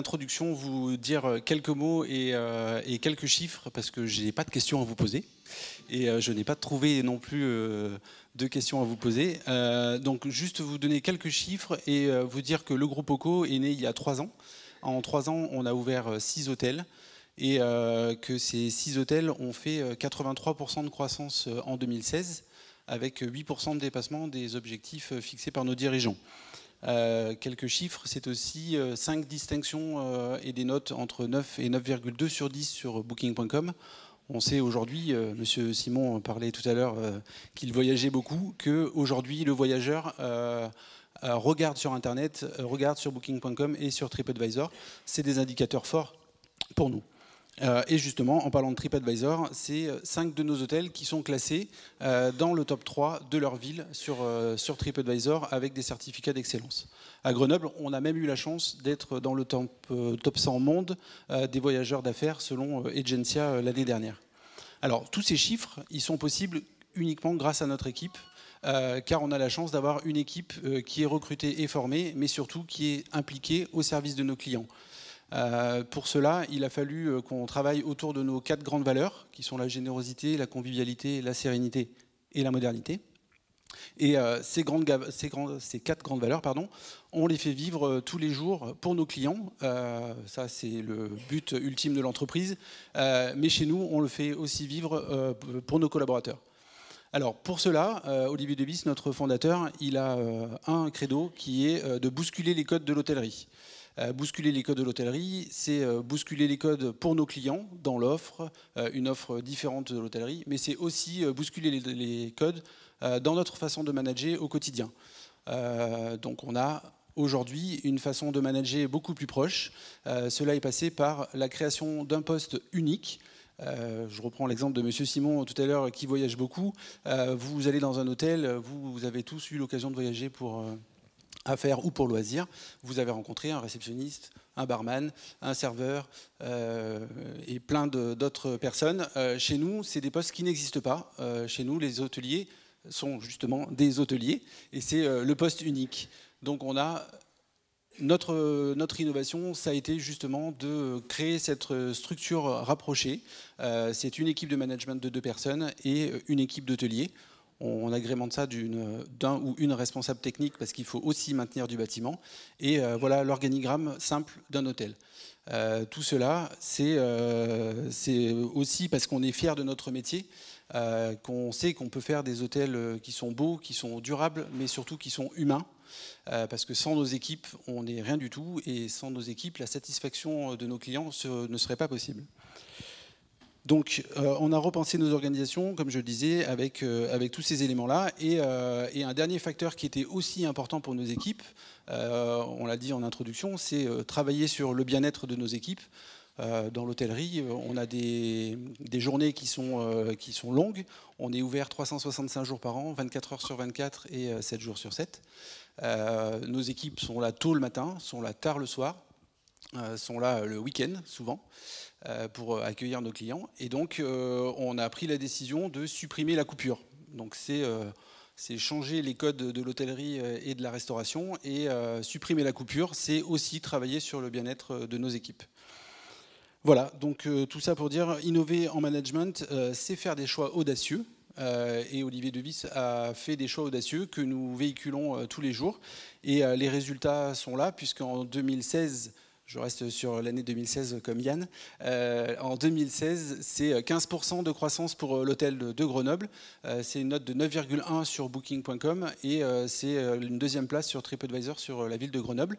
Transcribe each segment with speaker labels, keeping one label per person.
Speaker 1: introduction, vous dire quelques mots et quelques chiffres, parce que je n'ai pas de questions à vous poser. Et je n'ai pas trouvé non plus de questions à vous poser. Donc juste vous donner quelques chiffres et vous dire que le groupe OCO est né il y a 3 ans. En 3 ans, on a ouvert 6 hôtels. Et que ces 6 hôtels ont fait 83% de croissance en 2016, avec 8% de dépassement des objectifs fixés par nos dirigeants. Quelques chiffres, c'est aussi 5 distinctions et des notes entre 9 et 9,2 sur 10 sur Booking.com. On sait aujourd'hui, Monsieur Simon parlait tout à l'heure qu'il voyageait beaucoup, qu'aujourd'hui le voyageur regarde sur Internet, regarde sur Booking.com et sur TripAdvisor. C'est des indicateurs forts pour nous. Et justement, en parlant de TripAdvisor, c'est 5 de nos hôtels qui sont classés dans le top 3 de leur ville sur TripAdvisor avec des certificats d'excellence. À Grenoble, on a même eu la chance d'être dans le top 100 monde des voyageurs d'affaires selon Egencia l'année dernière. Alors, tous ces chiffres, ils sont possibles uniquement grâce à notre équipe, car on a la chance d'avoir une équipe qui est recrutée et formée, mais surtout qui est impliquée au service de nos clients. Pour cela, il a fallu qu'on travaille autour de nos 4 grandes valeurs, qui sont la générosité, la convivialité, la sérénité et la modernité. Et ces 4 grandes valeurs, on les fait vivre tous les jours pour nos clients. Ça, c'est le but ultime de l'entreprise. Mais chez nous, on le fait aussi vivre pour nos collaborateurs. Alors, pour cela, Olivier Debis, notre fondateur, il a un credo qui est de bousculer les codes de l'hôtellerie. Bousculer les codes de l'hôtellerie, c'est bousculer les codes pour nos clients dans l'offre, une offre différente de l'hôtellerie, mais c'est aussi bousculer les codes dans notre façon de manager au quotidien. Donc on a aujourd'hui une façon de manager beaucoup plus proche. Cela est passé par la création d'un poste unique. Je reprends l'exemple de Monsieur Simon tout à l'heure qui voyage beaucoup. Vous allez dans un hôtel, vous avez tous eu l'occasion de voyager pour affaires ou pour loisirs, vous avez rencontré un réceptionniste, un barman, un serveur et plein d'autres personnes. Chez nous, c'est des postes qui n'existent pas. Chez nous, les hôteliers sont justement des hôteliers et c'est le poste unique. Donc on a notre innovation, ça a été justement de créer cette structure rapprochée. C'est une équipe de management de 2 personnes et une équipe d'hôteliers. On agrémente ça d'un ou une responsable technique parce qu'il faut aussi maintenir du bâtiment. Et voilà l'organigramme simple d'un hôtel. Tout cela, c'est aussi parce qu'on est fier de notre métier, qu'on sait qu'on peut faire des hôtels qui sont beaux, qui sont durables, mais surtout qui sont humains. Parce que sans nos équipes, on n'est rien du tout. Et sans nos équipes, la satisfaction de nos clients ne serait pas possible. Donc, on a repensé nos organisations, comme je le disais, avec tous ces éléments-là. Et un dernier facteur qui était aussi important pour nos équipes, on l'a dit en introduction, c'est travailler sur le bien-être de nos équipes. Dans l'hôtellerie, on a des journées qui sont longues. On est ouvert 365 jours par an, 24 heures sur 24 et 7 jours sur 7. Nos équipes sont là tôt le matin, sont là tard le soir, sont là le week-end souvent. Pour accueillir nos clients. Et donc, on a pris la décision de supprimer la coupure. Donc, c'est changer les codes de l'hôtellerie et de la restauration. Et supprimer la coupure, c'est aussi travailler sur le bien-être de nos équipes. Voilà, donc tout ça pour dire, innover en management, c'est faire des choix audacieux. Et Olivier Debis a fait des choix audacieux que nous véhiculons tous les jours. Et les résultats sont là, puisqu'en 2016... Je reste sur l'année 2016 comme Yann. En 2016, c'est 15% de croissance pour l'hôtel de Grenoble. C'est une note de 9,1 sur Booking.com et c'est une 2e place sur TripAdvisor sur la ville de Grenoble.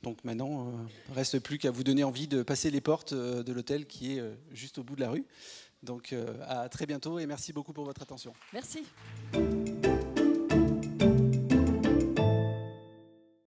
Speaker 1: Donc maintenant, il ne reste plus qu'à vous donner envie de passer les portes de l'hôtel qui est juste au bout de la rue. Donc à très bientôt et merci beaucoup pour votre attention.
Speaker 2: Merci.